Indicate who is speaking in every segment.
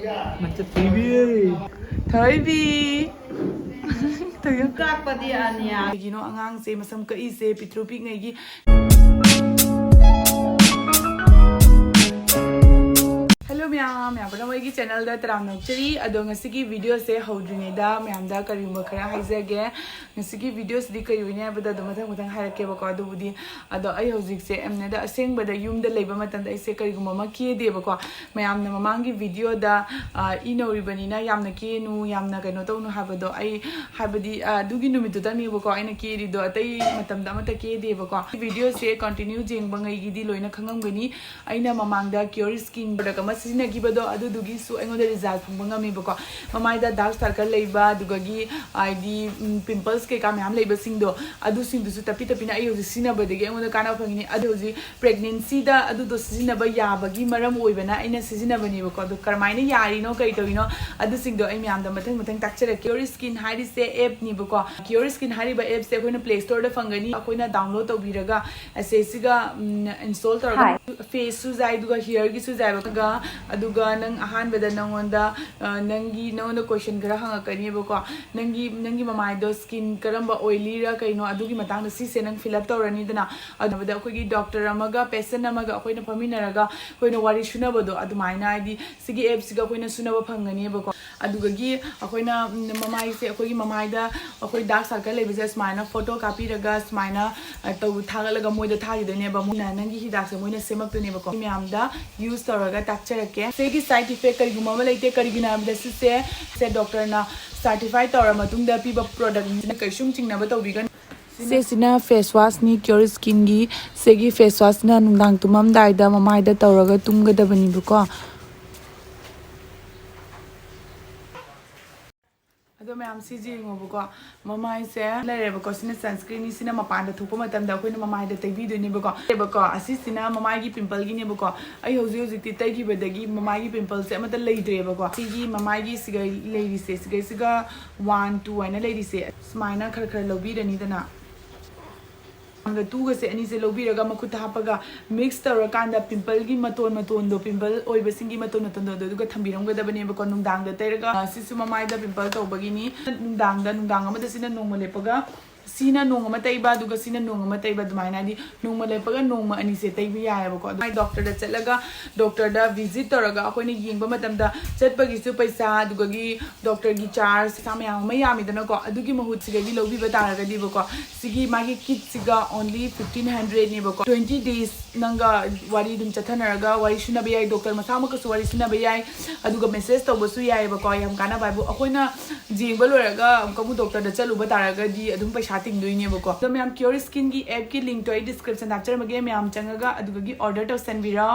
Speaker 1: Macam TV. Thaibi. Tayo.
Speaker 2: Kakpadi anya.
Speaker 1: Gino angang se masam ka ise pitru pik ngai gi. Hello ma'am यहाँ मैं channel तरामनौचरी की video से हौद्रीद ma'am करीब खर हाइजगे की वीडियो कई मथंग मथंग हाइरकेबको अदुबुदी अदो अई हौजिकसे एमनेद असेंगबद युमद लेबा मतंद अइसे करीगुम्बा केदेबको मैम ममांगी वीडियो इनौरिबनिना यामना केनु यामना कनो तौनु हाबदो अई हाबदी दुगी नुमितुदनीबको अइना केरिदो अतै मतंद अमत केदेबको वीडियो से कंटिन्यू जेंगबंगैगिदी लोइना खंगमगनी अइना ममांगदा क्यूरस्किन प्रोडक्ट सिजनगिबदो अदुदुगिसु अइंगोदा रिजल्ट फंगंगमीबको ममाइदा डार्क सर्कल लेबा दुगगी आईडी पिंपल्स के का मैम लेबसिंगदो अदुसिंगदुसु तपि तपिना अइ होजि सिजनबदगी अइंगोदा काना फंगिनी अदु होजि प्रेगनेंसी दा अदुदो सिजनबा याबगी मरम ओइबना अइना सिजनबनीबको अदु करमाइना यारिनो कई तविनो अदुसिंगदो अइ मैमदा मथंग मथंग ताक्चरे क्यूरस्किन हाइरिसे एप निबको क्यूरस्किन हाइरिबा एप से अखोइना प्ले स्टोर दा फंगनी अखोइना डाउनलोड तौबिरगा एसेसिगा इंस्टॉल तौरगा फेस सु जाय दुगा हियर गी सु जायबगा अदुगा नंग अहानबदा नंगोंदा नंगोंदा क्वेश्चन खरा हंगकनीबको नंगी ममाइदो स्किन करंबा ऑयली रा कइनो अदुगी मतांगदा सिसे नंग फिल अप तौरनीदना अदुबदा अखोगी डॉक्टर अमगा पेशेंट अमगा अखोइना फमिनरगा अखोइना वारी सुनबदो अदुमाइना आइदि सिगी एप सिगा अखोइना सुनबा फंगनीबको अदुगगी अखोइना ममाइ से अखोगी ममाइदा अखोइ डार्क सर्कल लेबजे स्माइना फोटो कॉपी रगा स्माइना तौ थागलगा मोइदा थागिदनेबा मोना नंगी हिदाक से मोइना सेमक्तनेबको म्यामदा यूज तौरगा ताक्चरके सेगी साइड इफेक्ट करिगुमा लेते करिगिना से डॉक्टर ना सर्टिफाई तौर मतुंगदा पीबा प्रोडक्ट कैसुम चिंगनाब तौबिगन सेसिना फेस वाश नि क्यूरस्किन गी सेगी फेस वाश ना नुंदांग तुममदाइदा ममाइदा तौरगा तुंगदबनिबको अदो मैम सिजिंगोबको ममाइ से लेरेबको सिना सनस्क्रीन सिना मपान थोपो मतमदा अखोइना ममाइ दा तैबिदोनिबको लेबको असिसिना ममाइ गी पिंपल गी नेबको अइ होजि होजि तैगिबदगी ममाइ गी पिंपल से अमत लेद्रेबको सिगी ममाइ गी सिगा लेरिसे सिगा 1 2 आइना लेरिसे स्माइना खर खर लौबिरनिदना तुग से अनी से लौबिरगा मखुत हापगा मिक्स तौरकांदा पिंपल की मतोन दो पिंपल ओइबसिंगी मतोन दो दुगा थंबिरमगदबनेबको नुंदांगदा तैरगा सिसु ममाइदा पिंपल तौबगिनी नुंदांग अमदा सिना नोंग लेपगा सीना नोंग अमा तैबा दुगा सीना नोंग अमा तैबा दुमाइना दि नोंग लेपगा नोंग अनी से तैबि यायबको दुमाइ डॉक्टर दा चलगा डॉक्टर दा विजिट तौरगा अखोइना येंगबा मतमदा चटपगिसु पैसा दुगगी डॉक्टर की चार्ज सामया मा यामिदनको अदुगी महुत सिगगी लौबिबा तारगदिबको सिगी मागी किट सिगा ओनली 1500 नेबको 20 डेज नंगा वारी दुम चथनरगा वारी सुनबा याय डॉक्टर मसामकसु वारी सुनबा याय अदुगा मेसेज तौबसु यायबको याम काना बाइबु अखोइना जेंगबा लोरगा अमकबु डॉक्टर दा चलुबा तारगदी अदुम पैसा तिंगदोइनेबको तो मैम क्यूरस्किन की ऐप की लिंक तो आई डिस्क्रिप्शन हापचरमगे मैम चंगगा अदुगी ऑर्डर तौसनबिरा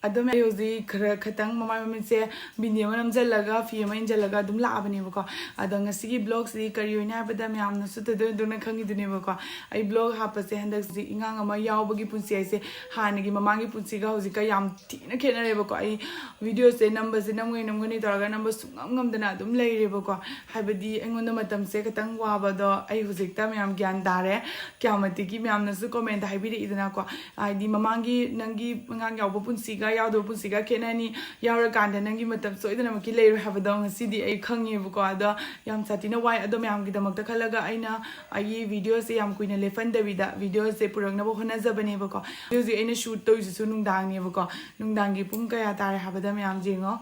Speaker 1: अदम होजी खर खतंग ममाइ ममिन से वीडियो नमजलगा फी अमा इंजलगा अदुम लाबनेबको अदो ngasi ब्लॉग से करियोइना हाबदा मैम नसु तदुना खंगिदुनेबको आई ब्लॉग हापसे हंदक जी इंगांग अमा यावबगी पुंसी आइसे हानगी ममांगी पुंसीगा होजिका याम थिना खेनरेबको आई वीडियो से नंबर से नमगनी तोरगा नंबर सुंगमदना अदुम लेरेबको हाबदी एंगोंदा मतम से खतंग वाबदो आई होजिकता मैम ज्ञान दारे क्यामति की मैम नसु कमेंट हाइबिरि इदनाको आइदी ममांगी नंगी इंगांग यावबो पुंसीगा यावदो पुंसीगा खेनानी यावरकांदा नंगी मतम सोइदनमकी लेरो हाबदो ngasi आई खंगेबको अदो याम सातिना वाई अदो मैम की दमकता खलगा आइना आई वीडियो से याम कुइना लेफनदबिदा वीडियो से पुरंगनबो होनाजबनेबको वीडियो आइना शूट तौइसु नुंदांगनेबको नुंदांगी पुंग कया तारे हाबदा मैम जेंगो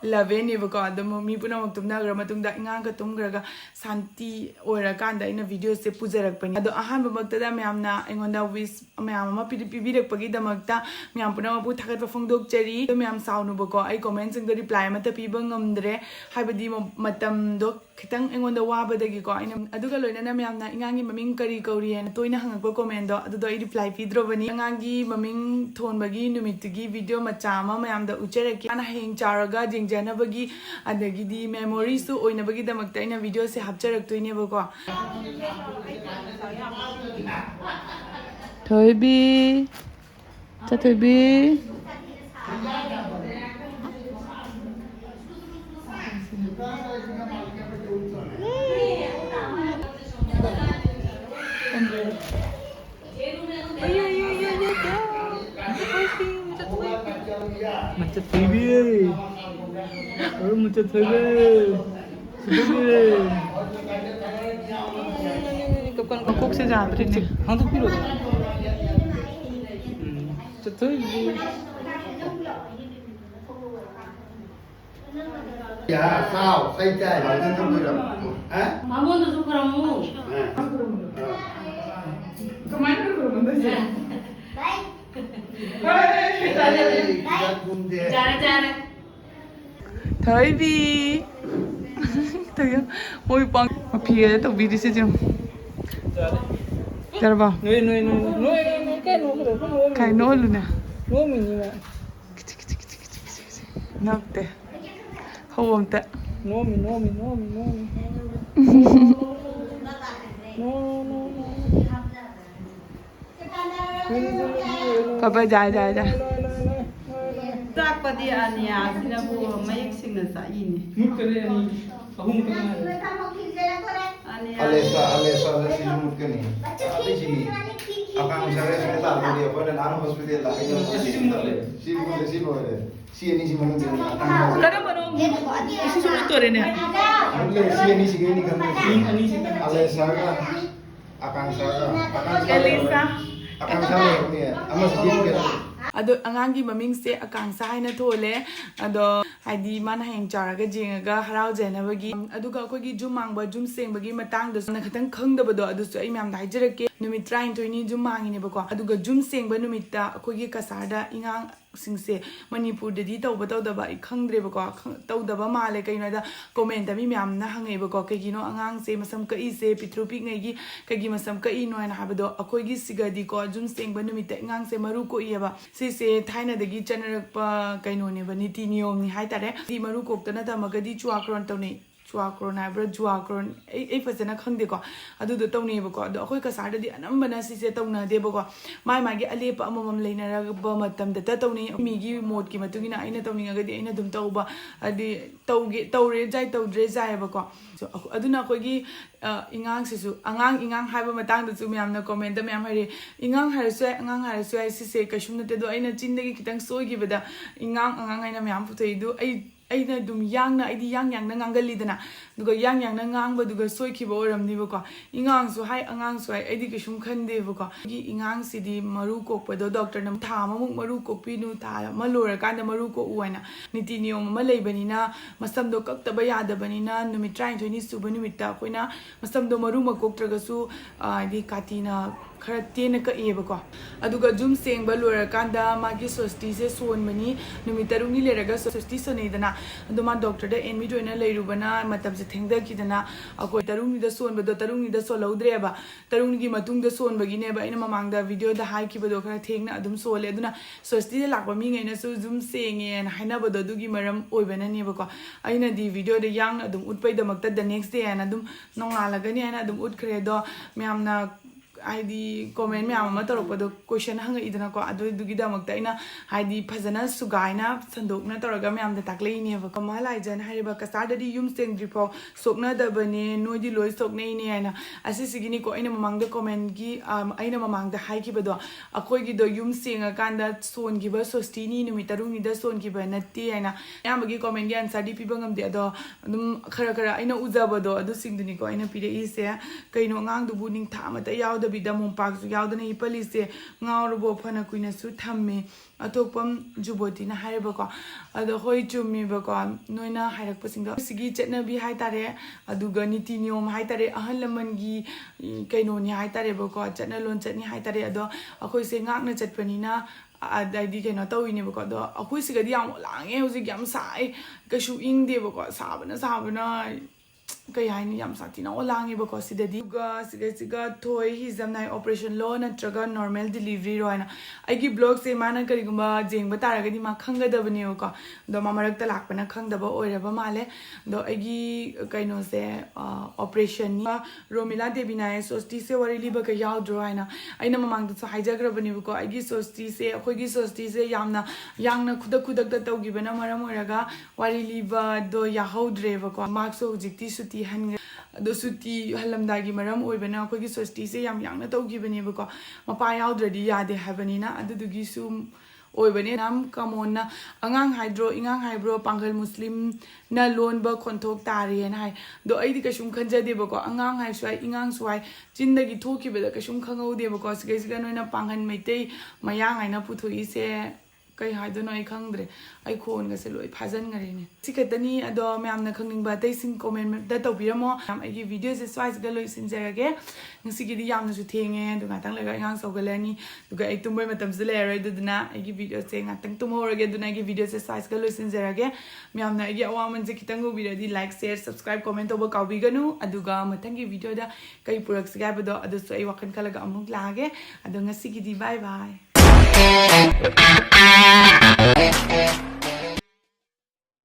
Speaker 1: 11 नेबको अदम मी पुनमक तुमनाग्र मतुंगदा इंगांग तुमग्रगा शांति ओरकांदा इन वीडियो से पुजरकपनी अदो अहानब मक्तदा मैमना एंगोंदा विश मैम अमा पिबिरकपगी दमकता मैम पुनमबु थागत फोंगदोकचरी तो मैम साउनुबको आई कमेंट सिंग रिप्लाई मत पीब ngamdre हाइबदी मतम दो खितंग एंगोंदा वाबदगीको आइना अदुगा लोइनाना मैमना इंगांगी ममिंग करी कौरियन तोइना हंगकपो कमेंट दो अदुदो आई रिप्लाई पीद्रोबनी इंगांगी ममिंग थोनबगी नुमितगी वीडियो मचामा मैमदा उचरकी आना हेंग चारगा जिंगजनबगी अदगीदी मेमोरी सु ओइनबगी दमकता आइना वीडियो से हापचरक्तोइनेबको Thoibi चथोइबी
Speaker 2: macet baby. Baru macet baby. Sebenarnya.
Speaker 1: Kok se जाते ने
Speaker 2: हाँ तो फिर होता है तो
Speaker 3: dạ sao say chai lại lên trong rồi hả
Speaker 4: mà muốn được giúp làm mu
Speaker 1: kemana berkurang tuh sih
Speaker 4: cara
Speaker 1: thôi bi thôi ôi băng phía tàu bi đi xem chào bà
Speaker 2: nuôi
Speaker 1: cái nỗi luôn nè
Speaker 2: nuôi mình như vậy
Speaker 1: nắp tệ không ổn tệ
Speaker 2: nuôi mình
Speaker 1: papa dài
Speaker 4: Takpa di ania sinabu mayak sing na sa ini.
Speaker 2: mut करे नहीं pakhum करना
Speaker 4: Ania
Speaker 3: Alesa na sinumut ka ni ate sini akang sare sini ta ko dia pada nang hospital la ini si boleh si ini si mana ni akang
Speaker 1: kadang mana isi semua itu ada nih
Speaker 3: boleh si ini si ini kan Alesa ka akang sare
Speaker 1: Elisa
Speaker 3: akang sare ni ama si dia
Speaker 1: ado Anganggi maming se akang sa haina thole ado haidi man hang charaga jingaga harau jenabagi aduga akogi jumangba jum sengbagi matang da na khatang khangdaba do adu su ai myam dai jirake numit 29 jum mangine bako aduga jum sengba numita akogi kasarda ingang singse manipur dadi tawba tawdaba I khangdre bako tawdaba male kaina da comment mi myam na hangai bako kagino angang se masam ka I se pitrupi ngai gi kagi masam ka I no na habado akogi sigadi ko jum sengba numita ingang se maru ko iba se thaina dagi chanarakpa kaino ne bani ti niyom ni hai tare di maru koktana ta magadi chuakron tawne chuakron abra chuakron ei fazana khangde ko adu do tawne ba ko ado akhoi ka sarda di anambana si se tawna de ba ko mai magi alepa amamam leina ra ba matam da tawne mi gi mod ki matugina aina tawninga gadi aina dum tawba adi tawge tawre jai tawdre jai ba ko so aduna akhoi gi ingang sisu ingang haiba matang da chu myam na comment da myam hari ingang harasu ai si se kashum na te do aina chindagi kitang soi gi bada ingang aina myam putoi du aina dum yang na aidi yang na ngangali dana duga yang na ngang ba duga soi ki bo ram ni ba ko ingang su hai angang su ai aidi kashum khande ba ko gi ingang si di maru kok pa do doctor nam tha ma muk maru kok pi nu ta ma lora kan da maru ko uaina niti niyom ma lei bani na masam do kak ta ba ya da bani na numit 29 su ba numit ta koina masam do maru ma kok traga su di katina khara tena ka eba ko aduga jum sengba lora kanda magi sosti se son mani numitaru ni leraga sosti sonei dana aduma doctor da enmi joina leirubana matam se thengda kidana akoi tarung ni da son ba do tarung ni da so laudre ba tarung gi matung da son bagi ne ba ina mamang da video da hai ki ba do khara thengna adum sole aduna sosti de lakba mi ngai na su jum senge na haina ba do dugi maram oibana ne ba ko aina di video da yang adum utpai da makta the next day and adum nongala gani ana adum ut khre do myamna ID comment me ama torok do question hang idana ko adu dugi da makta ina ID phazana sugaina sandokna toraga me am da taklei ni ba kama lai jan hariba kasada di yum seng dripo sokna da bane no di loi soknei ni ana asi sigini ko ina mamang da comment gi aina mamang da hai ki ba do akoi gi do yum seng akanda son gi ba sosti ni numi tarung ni da son gi ba natti ana yam gi comment gi answer di pibangam de do dum khara aina ujaba do adu singduni ko aina pire ise kaino ngang du bu ning tha mata yaw da bida mum pak su yaw da ni police ngaw ro phana kuina su thamme atopam juboti na haiba ko ado hoi chumi ba ko noina hairak pasing do sigi chetna bi hai tare aduga niti niyom hai tare ahal laman gi kaino ni hai tare ba ko chetna lon chetni hai tare ado akhoi se ngak na chetpani na adai keno tawine ba ko do akhoi sigadi yam lange hoji yam sai kashu ing de ba ko sabana kay haini yam satina olangi ba ko sidadi siga toy hizamnai operation lo na traga normal delivery ro na aigi blog se mana kari gumba jengba taragadi ma khanga da bani ko do mamarak ta lakpana khangda ba oira ba male do aigi kaino se operation ni romila debina sosti se wari liba ka yaw dro na aina mamang da haijagra bani ko aigi sosti se khoi gi sosti se yangna khudak da tawgi bana maram oraga wari liba do ya haudre ba ko mark so jikti suti han do suti halamdagi maram oibana khoi gi sosti se yam yang na tawgi bani ba ko mapa yaw dradi yade habani na adu gi su ꯑꯣꯏꯕꯅꯦ ꯌꯥꯝ ꯀꯃꯣꯟꯅ ꯑꯉꯥꯡ ꯍꯥꯏꯗ꯭ꯔꯣ ꯏꯉꯥꯡ ꯍꯥꯏꯕ꯭ꯔꯣ ꯄꯥꯡꯒꯜ ꯃꯨꯁꯂꯤꯝꯅ ꯂꯣꯟꯕ ꯈꯣꯟꯊꯣꯛ ꯇꯥꯔꯦꯅ ꯍꯥꯏ ꯑꯗꯣ ꯑꯩꯗꯤ ꯀꯩꯁꯨꯝ ꯈꯟꯖꯗꯦꯕꯀꯣ ꯑꯉꯥꯡ ꯍꯥꯏꯁꯨ ꯍꯥꯏ ꯏꯉꯥꯡꯁꯨ ꯍꯥꯏ ꯆꯤꯟꯗꯒꯤ ꯊꯣꯛꯈꯤꯕꯗ ꯀꯩꯁꯨꯝ ꯈꯪꯍꯧꯗꯦꯕꯀꯣ ꯁꯤꯒꯩꯁꯤꯒ ꯅꯣꯏꯅ ꯄꯥꯡꯒꯜ ꯃꯩꯇꯩ ꯃꯌꯥꯡ ꯍꯥꯏꯅ ꯄꯨꯊꯣꯛꯏꯁꯦ ꯀꯩ ꯍꯥꯏꯗꯣꯏꯅꯣ ꯑꯩ ꯈꯪꯗ꯭रे ꯑꯩ ꯈꯣꯟꯒꯁꯦ ꯂꯣꯏ ꯐꯥꯖꯟꯈꯔꯦꯅꯦ ꯁꯤ ꯈꯛꯇꯅꯤ ꯑꯗꯣ ꯃꯌꯥꯝꯅ ꯈꯪꯅꯤꯡꯕ ꯑꯇꯩꯁꯤꯡ ꯀꯣꯃꯦꯟꯇ ꯇꯧꯕꯤꯔꯝꯃꯣ ꯃꯌꯥꯝ ꯑꯩꯒꯤ ꯚꯤꯗꯤꯑꯣꯁꯦ ꯁ꯭ꯋꯥꯏꯁꯤꯗ ꯂꯣꯏꯁꯤꯟꯖꯔꯒꯦ ꯉꯁꯤꯒꯤꯗꯤ ꯌꯥꯝꯅꯁꯨ ꯊꯦꯡꯉꯦ ꯑꯗꯨ ꯉꯥꯛꯇꯪ ꯂꯩꯔꯒ ꯑꯉꯥꯡ ꯁꯧꯒꯠꯂꯅꯤ ꯑꯗꯨꯒ ꯑꯩ ꯇꯨꯝꯕꯩ ꯃꯇꯝꯁꯨ ꯂꯩꯔꯔꯣꯏ ꯑꯗꯨꯗꯨꯅ ꯑꯩꯒꯤ ꯚꯤꯗꯤꯑꯣꯁꯦ ꯉꯥꯛꯇꯪ ꯇꯨꯝꯍꯧꯔꯒꯦ ꯑꯗꯨꯅ ꯑꯩꯒꯤ ꯚꯤꯗꯤꯑꯣꯁꯦ ꯁ꯭ꯋꯥꯏꯁꯤꯗ ꯂꯣꯏꯁꯤꯟꯖꯔꯒꯦ ꯃꯌꯥꯝꯅ ꯑꯩꯒꯤ ꯑꯋꯥꯃꯟꯁꯦ ꯈꯤꯇꯪ ꯎꯕꯤꯔꯗꯤ ꯂꯥꯏꯛ ꯁꯦꯌꯔ ꯁꯕꯁꯀ꯭ꯔꯥꯏꯕ ꯀꯣꯃꯦꯟ ꯇꯧꯕ ꯀꯥꯎꯕꯤꯒꯅꯨ ꯑꯗꯨꯒ ꯃꯊꯪꯒꯤ ꯚꯤꯗꯤꯑꯣꯗ ꯀꯩ ꯄꯨꯔꯛꯁꯤꯒꯦ ꯍꯥꯏꯕꯗꯣ ꯑꯗꯨꯁꯨ ꯑꯩ ꯋꯥꯈꯜ ꯈꯜꯂꯒ ꯑꯃꯨꯛ ꯂꯥꯛꯑꯒꯦ ꯑꯗꯣ ꯉꯁꯤꯒꯤꯗꯤ ꯕꯥꯏ ꯕꯥꯏ